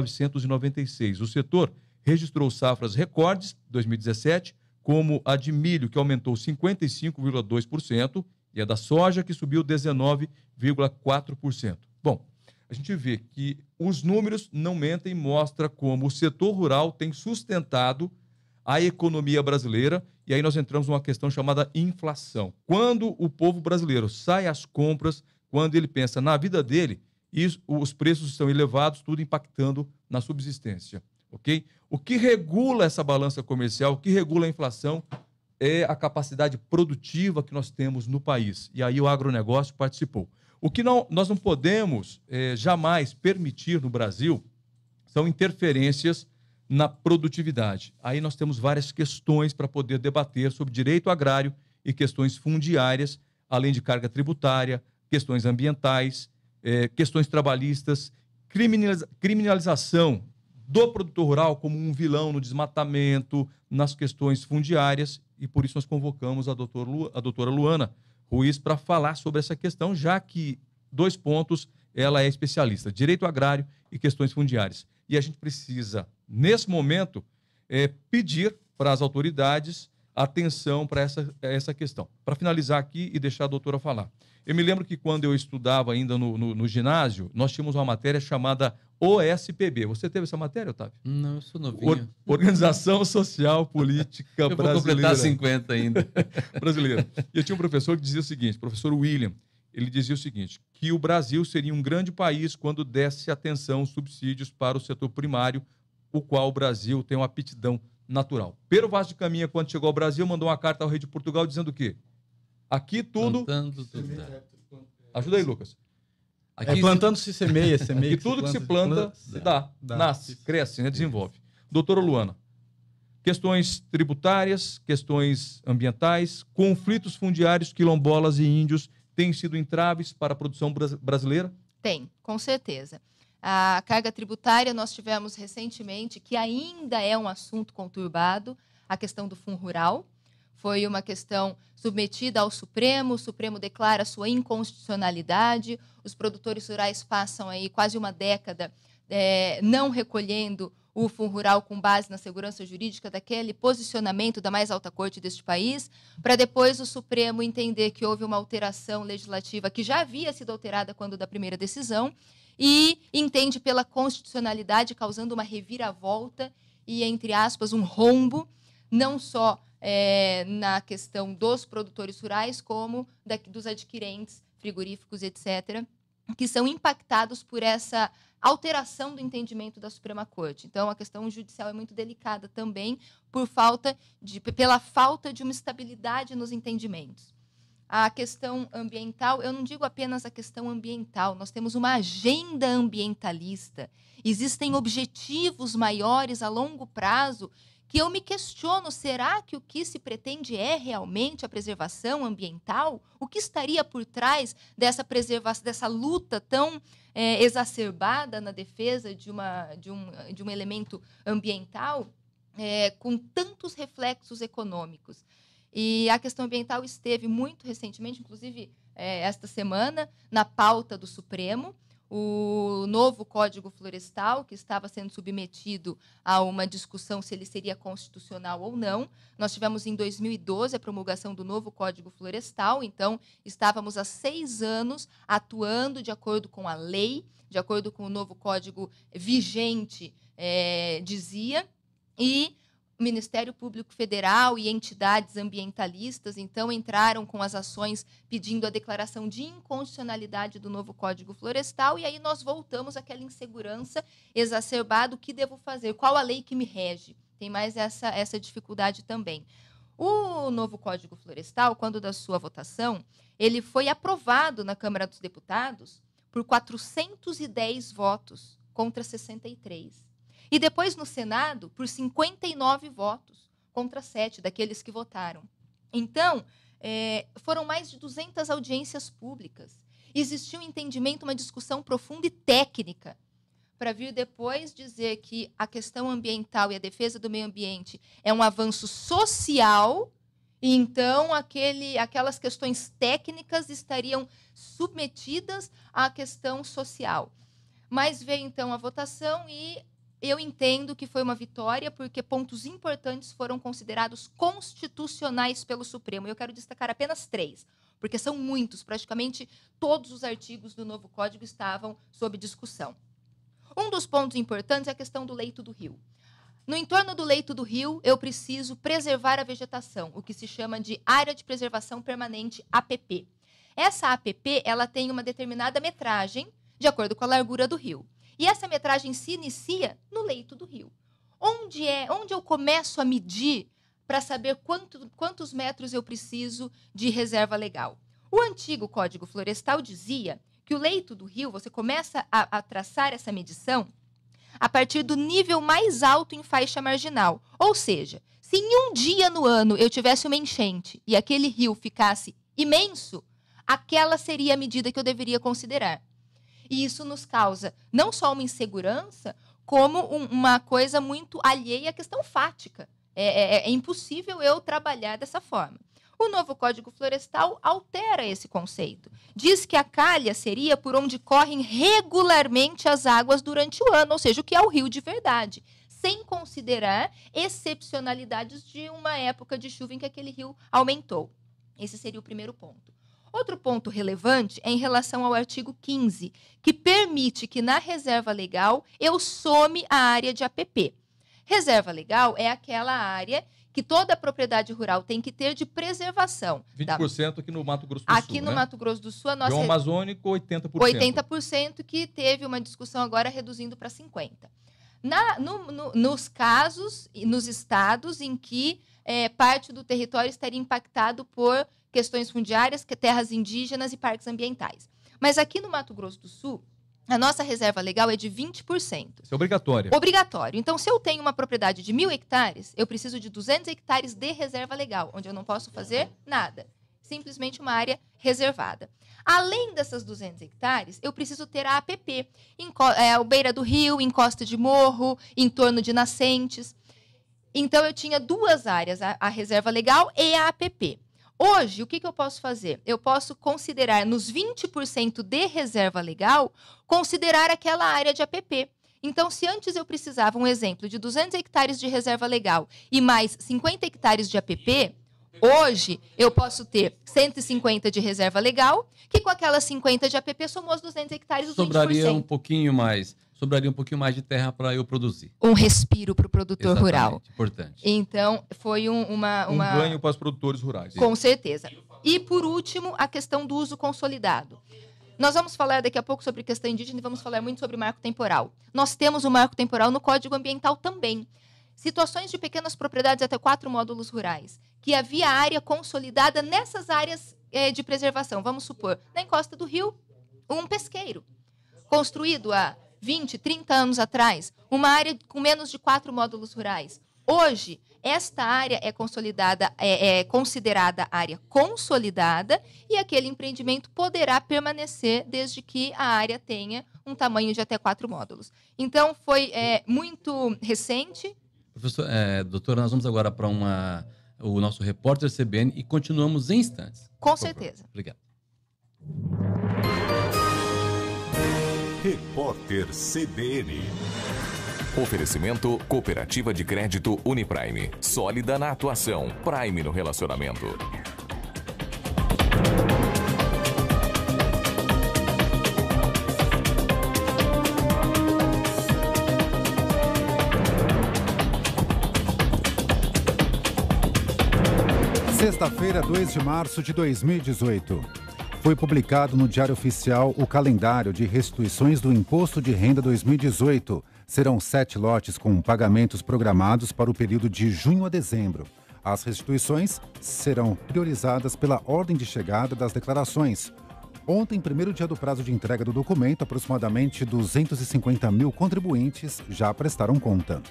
1996. O setor registrou safras recordes 2017, como a de milho, que aumentou 55,2%, e a da soja, que subiu 19,4%. Bom, a gente vê que os números não mentem e mostra como o setor rural tem sustentado a economia brasileira, e aí nós entramos numa questão chamada inflação. Quando o povo brasileiro sai às compras, quando ele pensa na vida dele, os preços estão elevados, tudo impactando na subsistência, ok? O que regula essa balança comercial, o que regula a inflação é a capacidade produtiva que nós temos no país. E aí o agronegócio participou. O que nós não podemos jamais permitir no Brasil são interferências na produtividade. Aí nós temos várias questões para poder debater sobre direito agrário e questões fundiárias, além de carga tributária, questões ambientais, questões trabalhistas, criminalização do produtor rural como um vilão no desmatamento, nas questões fundiárias, e por isso nós convocamos a doutora Luana Ruiz para falar sobre essa questão, já que, 2 pontos, ela é especialista, direito agrário e questões fundiárias. E a gente precisa, nesse momento, pedir para as autoridades atenção para essa questão. Para finalizar aqui e deixar a doutora falar. Eu me lembro que quando eu estudava ainda no ginásio, nós tínhamos uma matéria chamada OSPB. Você teve essa matéria, Otávio? Não, eu sou novinho. Organização Social Política Brasileira. Eu vou completar 50 ainda. Brasileira. E eu tinha um professor que dizia o seguinte, professor William, ele dizia o seguinte, que o Brasil seria um grande país quando desse atenção, subsídios para o setor primário, o qual o Brasil tem uma aptidão natural. Pero Vaz de Caminha, quando chegou ao Brasil, mandou uma carta ao rei de Portugal dizendo o quê? Aqui tudo... Plantando tudo. Ajuda aí, Lucas. Aqui plantando se semeia. E tudo que se planta, dá, nasce, cresce, né, desenvolve. Doutora Luana, questões tributárias, questões ambientais, conflitos fundiários, quilombolas e índios têm sido entraves para a produção brasileira? Tem, com certeza. A carga tributária nós tivemos recentemente, que ainda é um assunto conturbado, a questão do Fundo Rural. Foi uma questão submetida ao Supremo, o Supremo declara sua inconstitucionalidade, os produtores rurais passam aí quase uma década não recolhendo o Fundo Rural com base na segurança jurídica daquele posicionamento da mais alta corte deste país, para depois o Supremo entender que houve uma alteração legislativa que já havia sido alterada quando da primeira decisão, e entende pela constitucionalidade, causando uma reviravolta e, entre aspas, um rombo, não só na questão dos produtores rurais, como dos adquirentes frigoríficos, etc., que são impactados por essa alteração do entendimento da Suprema Corte. Então, a questão judicial é muito delicada também pela falta de uma estabilidade nos entendimentos. A questão ambiental, eu não digo apenas a questão ambiental, nós temos uma agenda ambientalista, existem objetivos maiores a longo prazo que eu me questiono, será que o que se pretende é realmente a preservação ambiental? O que estaria por trás dessa preservação, dessa luta tão exacerbada na defesa de um elemento ambiental com tantos reflexos econômicos? E a questão ambiental esteve muito recentemente, inclusive esta semana, na pauta do Supremo, o novo Código Florestal, que estava sendo submetido a uma discussão se ele seria constitucional ou não. Nós tivemos, em 2012, a promulgação do novo Código Florestal, então estávamos há 6 anos atuando de acordo com a lei, de acordo com o novo código vigente, dizia, e o Ministério Público Federal e entidades ambientalistas, então, entraram com as ações pedindo a declaração de inconstitucionalidade do novo Código Florestal, e aí nós voltamos àquela insegurança exacerbada, o que devo fazer? Qual a lei que me rege? Tem mais essa dificuldade também. O novo Código Florestal, quando da sua votação, ele foi aprovado na Câmara dos Deputados por 410 votos contra 63. E depois, no Senado, por 59 votos, contra 7 daqueles que votaram. Então, foram mais de 200 audiências públicas. Existiu um entendimento, uma discussão profunda e técnica, para vir depois dizer que a questão ambiental e a defesa do meio ambiente é um avanço social, e então aquelas questões técnicas estariam submetidas à questão social. Mas veio então a votação e eu entendo que foi uma vitória porque pontos importantes foram considerados constitucionais pelo Supremo. Eu quero destacar apenas 3, porque são muitos, praticamente todos os artigos do novo Código estavam sob discussão. Um dos pontos importantes é a questão do leito do rio. No entorno do leito do rio, eu preciso preservar a vegetação, o que se chama de Área de Preservação Permanente, APP. Essa APP ela tem uma determinada metragem, de acordo com a largura do rio. E essa metragem se inicia no leito do rio. Onde eu começo a medir para saber quantos metros eu preciso de reserva legal? O antigo Código Florestal dizia que o leito do rio, você começa a traçar essa medição a partir do nível mais alto em faixa marginal. Ou seja, se em um dia no ano eu tivesse uma enchente e aquele rio ficasse imenso, aquela seria a medida que eu deveria considerar. E isso nos causa não só uma insegurança, como uma coisa muito alheia à questão fática. É impossível eu trabalhar dessa forma. O novo Código Florestal altera esse conceito. Diz que a calha seria por onde correm regularmente as águas durante o ano, ou seja, o que é o rio de verdade, sem considerar excepcionalidades de uma época de chuva em que aquele rio aumentou. Esse seria o primeiro ponto. Outro ponto relevante é em relação ao artigo 15, que permite que na reserva legal eu some a área de APP. Reserva legal é aquela área que toda a propriedade rural tem que ter de preservação. 20% aqui no Mato Grosso do Sul, aqui no Mato Grosso do Sul, a nossa... Bioma amazônico, 80%. 80% que teve uma discussão agora reduzindo para 50%. Nos casos, nos estados em que parte do território estaria impactado por questões fundiárias, terras indígenas e parques ambientais. Mas aqui no Mato Grosso do Sul, a nossa reserva legal é de 20%. Isso é obrigatório. Obrigatório. Então, se eu tenho uma propriedade de 1.000 hectares, eu preciso de 200 hectares de reserva legal, onde eu não posso fazer nada. Simplesmente uma área reservada. Além dessas 200 hectares, eu preciso ter a APP, à beira do rio, encosta de morro, em torno de nascentes. Então, eu tinha 2 áreas, a reserva legal e a APP. Hoje, o que eu posso fazer? Eu posso considerar, nos 20% de reserva legal, considerar aquela área de APP. Então, se antes eu precisava, um exemplo, de 200 hectares de reserva legal e mais 50 hectares de APP, hoje eu posso ter 150 de reserva legal, que com aquelas 50 de APP somou os 200 hectares, os 20%. Sobraria um pouquinho mais de terra para eu produzir. Um respiro para o produtor rural. Importante. Então, foi Um ganho para os produtores rurais. Com certeza. E, por último, a questão do uso consolidado. Nós vamos falar daqui a pouco sobre questão indígena e vamos falar muito sobre marco temporal. Nós temos o marco temporal no Código Ambiental também. Situações de pequenas propriedades até 4 módulos rurais, que havia área consolidada nessas áreas de preservação. Vamos supor, na encosta do rio, um pesqueiro, construído há 20, 30 anos atrás, uma área com menos de 4 módulos rurais. Hoje, esta área é considerada área consolidada e aquele empreendimento poderá permanecer desde que a área tenha um tamanho de até 4 módulos. Então, foi muito recente. Professor, doutora, nós vamos agora para o nosso repórter CBN e continuamos em instantes. Com certeza. Obrigado. Repórter CBN. Oferecimento Cooperativa de Crédito Uniprime. Sólida na atuação, Prime no relacionamento. Sexta-feira, 2 de março de 2018. Foi publicado no Diário Oficial o calendário de restituições do Imposto de Renda 2018. Serão 7 lotes com pagamentos programados para o período de junho a dezembro. As restituições serão priorizadas pela ordem de chegada das declarações. Ontem, primeiro dia do prazo de entrega do documento, aproximadamente 250 mil contribuintes já prestaram conta.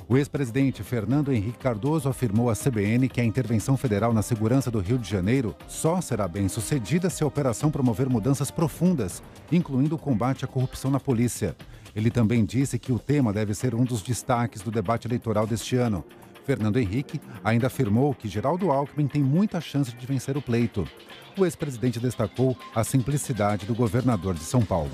O ex-presidente Fernando Henrique Cardoso afirmou à CBN que a intervenção federal na segurança do Rio de Janeiro só será bem-sucedida se a operação promover mudanças profundas, incluindo o combate à corrupção na polícia. Ele também disse que o tema deve ser um dos destaques do debate eleitoral deste ano. Fernando Henrique ainda afirmou que Geraldo Alckmin tem muita chance de vencer o pleito. O ex-presidente destacou a simplicidade do governador de São Paulo.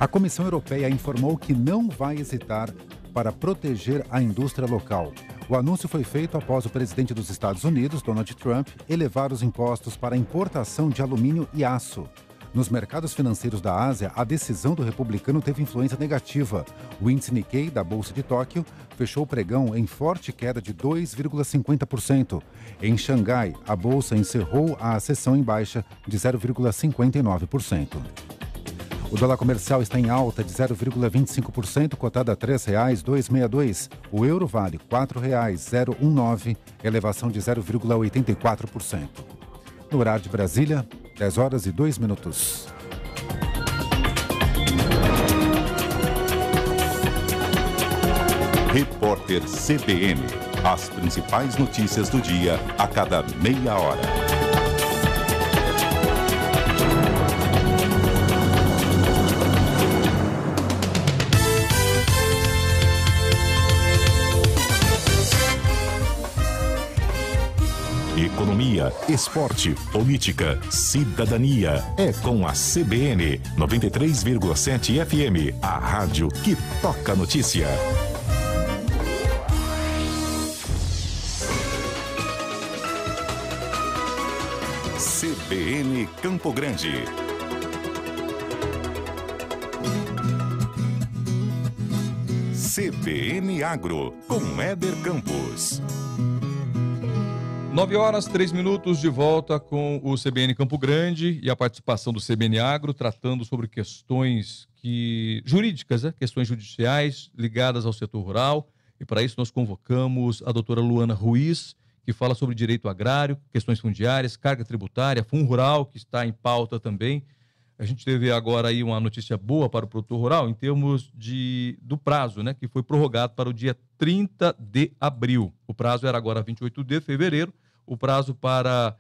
A Comissão Europeia informou que não vai hesitar para proteger a indústria local. O anúncio foi feito após o presidente dos Estados Unidos, Donald Trump, elevar os impostos para a importação de alumínio e aço. Nos mercados financeiros da Ásia, a decisão do republicano teve influência negativa. O índice Nikkei da Bolsa de Tóquio fechou o pregão em forte queda de 2,50%. Em Xangai, a bolsa encerrou a sessão em baixa de 0,59%. O dólar comercial está em alta de 0,25%, cotado a R$ 3,262. O euro vale R$ 4,019, elevação de 0,84%. No horário de Brasília, 10 horas e 2 minutos. Repórter CBN. As principais notícias do dia a cada meia hora. Economia, esporte, política, cidadania. É com a CBN 93,7 FM, a rádio que toca notícia. CBN Campo Grande. CBN Agro, com Éder Campos. 9 horas, 3 minutos, de volta com o CBN Campo Grande e a participação do CBN Agro, tratando sobre questões jurídicas, né? Questões judiciais ligadas ao setor rural. E para isso nós convocamos a doutora Luana Ruiz, que fala sobre direito agrário, questões fundiárias, carga tributária, fundo rural, que está em pauta também. A gente teve agora aí uma notícia boa para o produtor rural em termos do prazo, né, que foi prorrogado para o dia 30 de abril. O prazo era agora 28 de fevereiro. O prazo para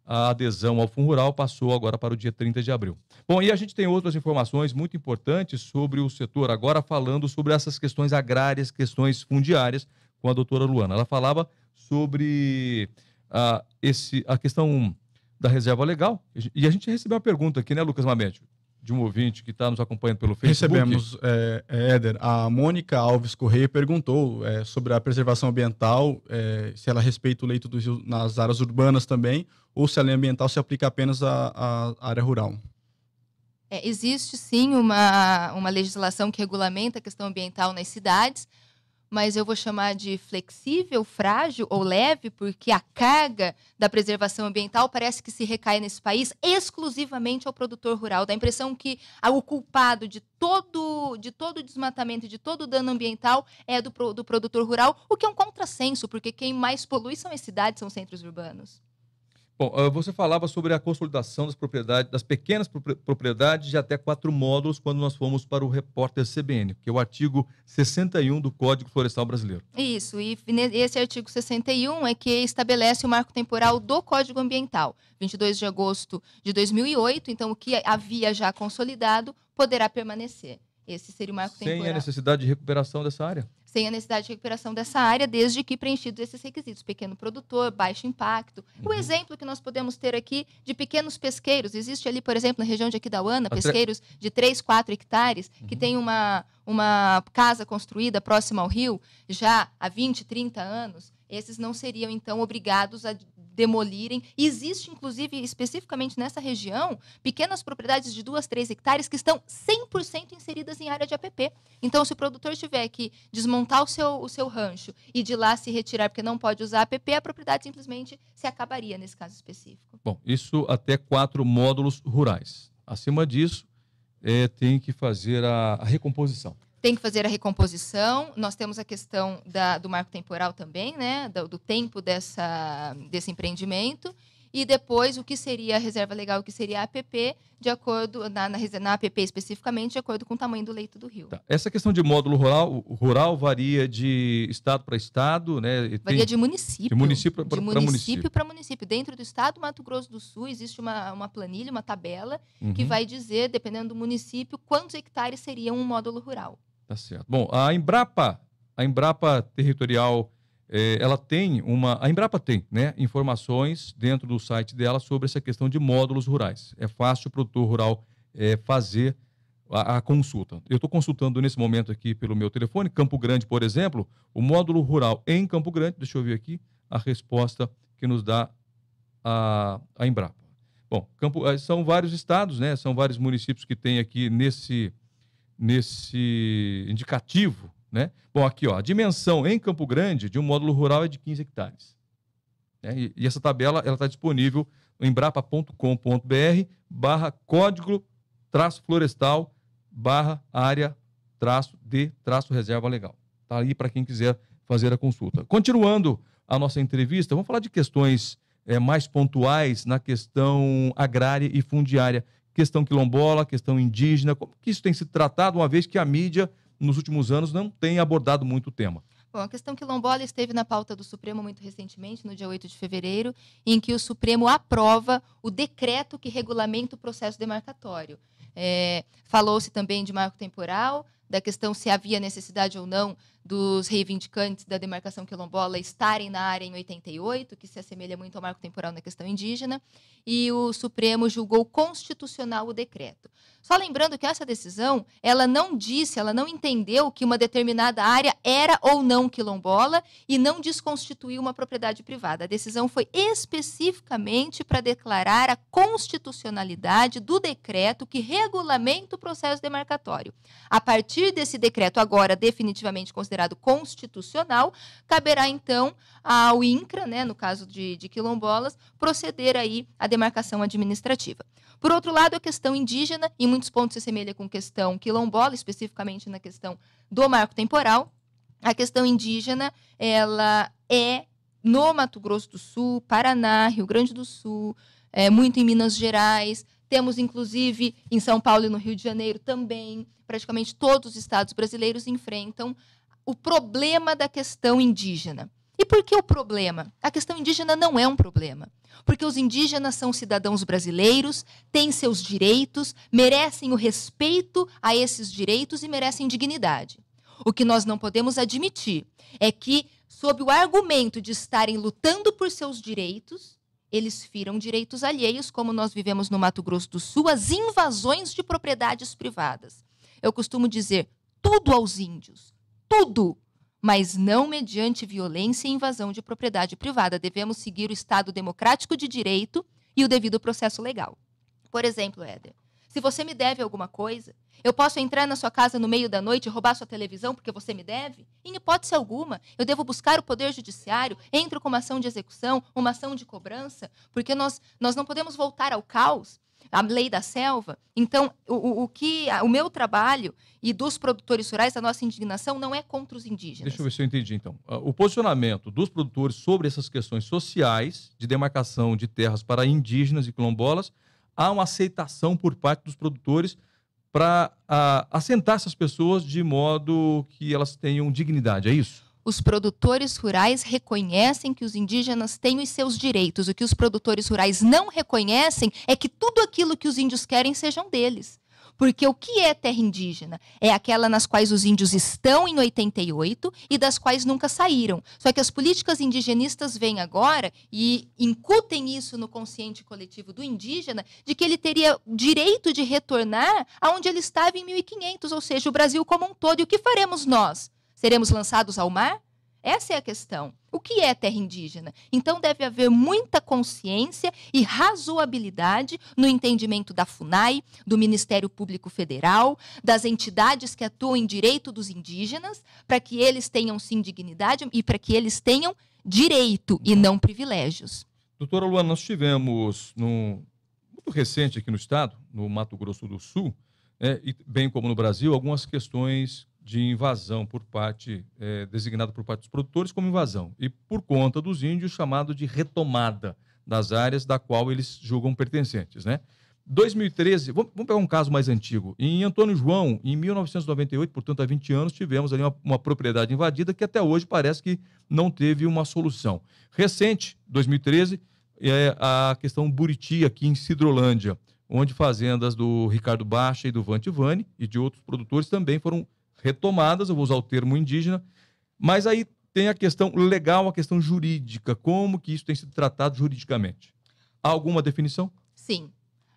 a adesão ao fundo rural passou agora para o dia 30 de abril. Bom, e a gente tem outras informações muito importantes sobre o setor, agora falando sobre essas questões agrárias, questões fundiárias, com a doutora Luana. Ela falava sobre a questão da reserva legal. E a gente recebeu uma pergunta aqui, né, Lucas Mamede, de um ouvinte que está nos acompanhando pelo Facebook. Recebemos, Éder, a Mônica Alves Correia perguntou sobre a preservação ambiental, se ela respeita o leito do rio nas áreas urbanas também, ou se a lei ambiental se aplica apenas à área rural. Existe sim uma legislação que regulamenta a questão ambiental nas cidades, mas eu vou chamar de flexível, frágil ou leve, porque a carga da preservação ambiental parece que se recai nesse país exclusivamente ao produtor rural. Dá a impressão que o culpado de todo o desmatamento e de todo o dano ambiental é do produtor rural, o que é um contrassenso, porque quem mais polui são as cidades, são os centros urbanos. Bom, você falava sobre a consolidação das propriedades, das pequenas propriedades de até 4 módulos quando nós fomos para o Repórter CBN, que é o artigo 61 do Código Florestal Brasileiro. Isso, e esse artigo 61 é que estabelece o marco temporal do Código Ambiental, 22 de agosto de 2008, então o que havia já consolidado poderá permanecer. Esse seria o marco temporal. Sem a necessidade de recuperação dessa área? Sem a necessidade de recuperação dessa área, desde que preenchidos esses requisitos. Pequeno produtor, baixo impacto. O exemplo que nós podemos ter aqui de pequenos pesqueiros. Existe ali, por exemplo, na região de Aquidauana, pesqueiros de 3, 4 hectares, que tem uma casa construída próxima ao rio já há 20, 30 anos. Esses não seriam, então, obrigados a demolirem. Existe, inclusive, especificamente nessa região, pequenas propriedades de 2, 3 hectares que estão 100% inseridas em área de APP. Então, se o produtor tiver que desmontar o seu rancho e de lá se retirar porque não pode usar APP, a propriedade simplesmente se acabaria nesse caso específico. Bom, isso até 4 módulos rurais. Acima disso, tem que fazer a recomposição. Tem que fazer a recomposição. Nós temos a questão do marco temporal também, né? Do tempo desse empreendimento. E depois, o que seria a reserva legal, o que seria a APP, de acordo, na APP especificamente, de acordo com o tamanho do leito do rio. Tá. Essa questão de módulo rural varia de estado para estado, né? Varia de município. De município para município. para município. Dentro do estado do Mato Grosso do Sul, existe uma planilha, uma tabela, que vai dizer, dependendo do município, quantos hectares seria um módulo rural. Tá certo. Bom, a Embrapa Territorial, a Embrapa tem, né, informações dentro do site dela sobre essa questão de módulos rurais. É fácil o produtor rural fazer a consulta. Eu estou consultando nesse momento aqui pelo meu telefone, Campo Grande, por exemplo, o módulo rural em Campo Grande. Deixa eu ver aqui a resposta que nos dá a Embrapa. Bom, são vários estados, né? São vários municípios que tem aqui nesse indicativo, né? Bom, aqui, ó, a dimensão em Campo Grande de um módulo rural é de 15 hectares. Né? E essa tabela ela está disponível no embrapa.com.br/código-florestal/área-de-reserva legal. Está aí para quem quiser fazer a consulta. Continuando a nossa entrevista, vamos falar de questões mais pontuais na questão agrária e fundiária. Questão quilombola, questão indígena, como que isso tem se tratado, uma vez que a mídia, nos últimos anos, não tem abordado muito o tema? Bom, a questão quilombola esteve na pauta do Supremo muito recentemente, no dia 8 de fevereiro, em que o Supremo aprova o decreto que regulamenta o processo demarcatório. Falou-se também de marco temporal, da questão se havia necessidade ou não dos reivindicantes da demarcação quilombola estarem na área em 88, que se assemelha muito ao marco temporal na questão indígena, e o Supremo julgou constitucional o decreto. Só lembrando que essa decisão, ela não entendeu que uma determinada área era ou não quilombola e não desconstituiu uma propriedade privada. A decisão foi especificamente para declarar a constitucionalidade do decreto que regulamenta o processo demarcatório. A partir desse decreto, agora definitivamente considerado constitucional, caberá então ao INCRA, né, no caso de quilombolas, proceder aí à demarcação administrativa. Por outro lado, a questão indígena, em muitos pontos se assemelha com questão quilombola, especificamente na questão do marco temporal. A questão indígena, ela é no Mato Grosso do Sul, Paraná, Rio Grande do Sul, muito em Minas Gerais. Temos, inclusive, em São Paulo e no Rio de Janeiro também. Praticamente todos os estados brasileiros enfrentam o problema da questão indígena. E por que o problema? A questão indígena não é um problema. Porque os indígenas são cidadãos brasileiros, têm seus direitos, merecem o respeito a esses direitos e merecem dignidade. O que nós não podemos admitir é que, sob o argumento de estarem lutando por seus direitos, eles firam direitos alheios, como nós vivemos no Mato Grosso do Sul, as invasões de propriedades privadas. Eu costumo dizer, tudo aos índios, tudo, mas não mediante violência e invasão de propriedade privada. Devemos seguir o Estado democrático de direito e o devido processo legal. Por exemplo, Éder, se você me deve alguma coisa, eu posso entrar na sua casa no meio da noite e roubar sua televisão porque você me deve? Em hipótese alguma, eu devo buscar o Poder Judiciário, entro com uma ação de execução, uma ação de cobrança, porque nós não podemos voltar ao caos, a lei da selva. Então, o meu trabalho e dos produtores rurais, a nossa indignação não é contra os indígenas. Deixa eu ver se eu entendi, então. O posicionamento dos produtores sobre essas questões sociais de demarcação de terras para indígenas e quilombolas, há uma aceitação por parte dos produtores para assentar essas pessoas de modo que elas tenham dignidade, é isso? Os produtores rurais reconhecem que os indígenas têm os seus direitos. O que os produtores rurais não reconhecem é que tudo aquilo que os índios querem sejam deles. Porque o que é terra indígena? É aquela nas quais os índios estão em 88 e das quais nunca saíram. Só que as políticas indigenistas vêm agora e incutem isso no consciente coletivo do indígena, de que ele teria direito de retornar aonde ele estava em 1500, ou seja, o Brasil como um todo. E o que faremos nós? Seremos lançados ao mar? Essa é a questão. O que é terra indígena? Então deve haver muita consciência e razoabilidade no entendimento da FUNAI, do Ministério Público Federal, das entidades que atuam em direito dos indígenas, para que eles tenham sim dignidade e para que eles tenham direito e não privilégios. Doutora Luana, nós tivemos, muito recente aqui no estado, no Mato Grosso do Sul, e bem como no Brasil, algumas questões de invasão por parte, designado por parte dos produtores como invasão, e por conta dos índios chamado de retomada das áreas da qual eles julgam pertencentes, né? 2013, vamos pegar um caso mais antigo. Em Antônio João, em 1998, portanto há 20 anos, tivemos ali uma propriedade invadida que até hoje parece que não teve uma solução. Recente, 2013, é a questão Buriti aqui em Sidrolândia, onde fazendas do Ricardo Baixa e do Vantivani e de outros produtores também foram retomadas, eu vou usar o termo indígena, mas aí tem a questão legal, a questão jurídica, como que isso tem sido tratado juridicamente. Há alguma definição? Sim.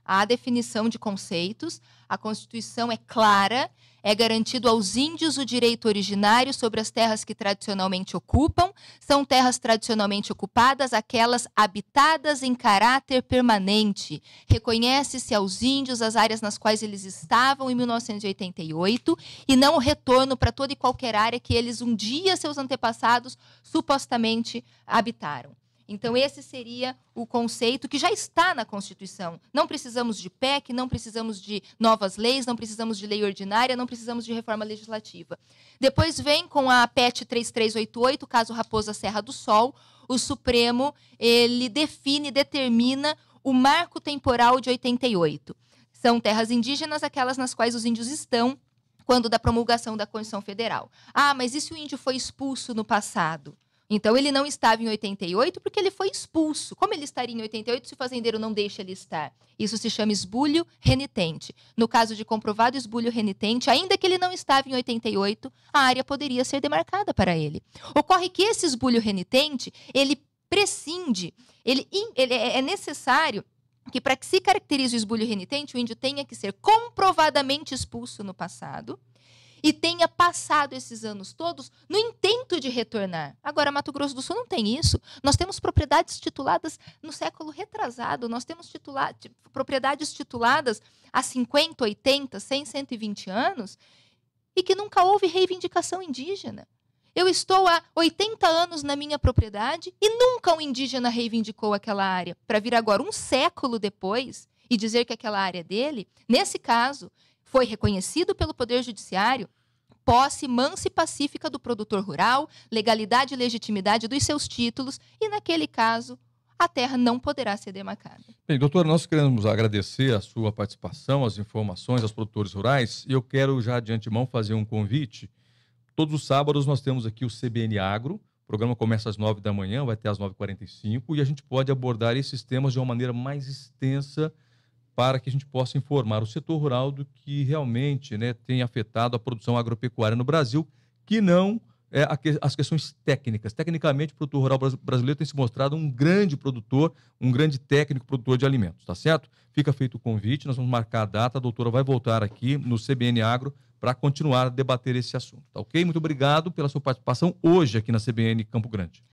há definição de conceitos, a Constituição é clara, é garantido aos índios o direito originário sobre as terras que tradicionalmente ocupam, são terras tradicionalmente ocupadas, aquelas habitadas em caráter permanente. Reconhece-se aos índios as áreas nas quais eles estavam em 1988 e não o retorno para toda e qualquer área que eles um dia, seus antepassados, supostamente habitaram. Então, esse seria o conceito que já está na Constituição. Não precisamos de PEC, não precisamos de novas leis, não precisamos de lei ordinária, não precisamos de reforma legislativa. Depois vem com a PET 3388, caso Raposa Serra do Sol, o Supremo ele define, determina o marco temporal de 88. São terras indígenas, aquelas nas quais os índios estão quando da promulgação da Constituição Federal. Ah, mas e se o índio foi expulso no passado? Então, ele não estava em 88 porque ele foi expulso. Como ele estaria em 88 se o fazendeiro não deixa ele estar? Isso se chama esbulho renitente. No caso de comprovado esbulho renitente, ainda que ele não estava em 88, a área poderia ser demarcada para ele. Ocorre que esse esbulho renitente, ele prescinde, é necessário que para que se caracterize o esbulho renitente, o índio tenha que ser comprovadamente expulso no passado, e tenha passado esses anos todos no intento de retornar. Agora, Mato Grosso do Sul não tem isso. Nós temos propriedades tituladas no século retrasado, nós temos propriedades tituladas há 50, 80, 100, 120 anos e que nunca houve reivindicação indígena. Eu estou há 80 anos na minha propriedade e nunca um indígena reivindicou aquela área. Para vir agora um século depois e dizer que aquela área é dele, nesse caso, foi reconhecido pelo Poder Judiciário posse mansa e pacífica do produtor rural, legalidade e legitimidade dos seus títulos e, naquele caso, a terra não poderá ser demarcada. Bem, doutora, nós queremos agradecer a sua participação, as informações aos produtores rurais e eu quero já de antemão fazer um convite. Todos os sábados nós temos aqui o CBN Agro, o programa começa às 9 da manhã, vai até às 9h45 e a gente pode abordar esses temas de uma maneira mais extensa para que a gente possa informar o setor rural do que realmente, né, tem afetado a produção agropecuária no Brasil, que não é as questões técnicas. Tecnicamente, o produtor rural brasileiro tem se mostrado um grande produtor, um grande técnico produtor de alimentos, tá certo? Fica feito o convite, nós vamos marcar a data, a doutora vai voltar aqui no CBN Agro para continuar a debater esse assunto, tá ok? Muito obrigado pela sua participação hoje aqui na CBN Campo Grande.